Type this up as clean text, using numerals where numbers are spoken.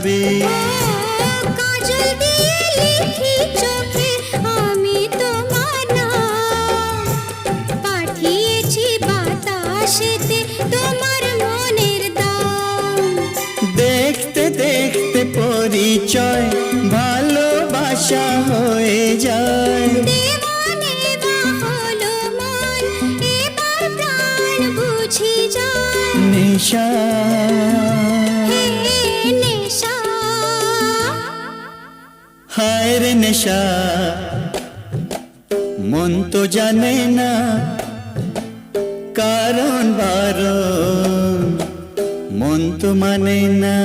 যাবে। কাজল দিয়ে লিখি চোখে আমি তোমার নাম, পাঠিয়েছি বাতাসেতে তোমার মনের দাম। দেখতে দেখতে পরিচয় ভালোবাসা হয়ে যায়। দেওয়ানে বা হলো মন, এবার প্রাণ বুঝি যায়। নেশা হে নেশা, হায় রে নেশা, মন তো জানে না কারণ বারণ, মন তো মানে না।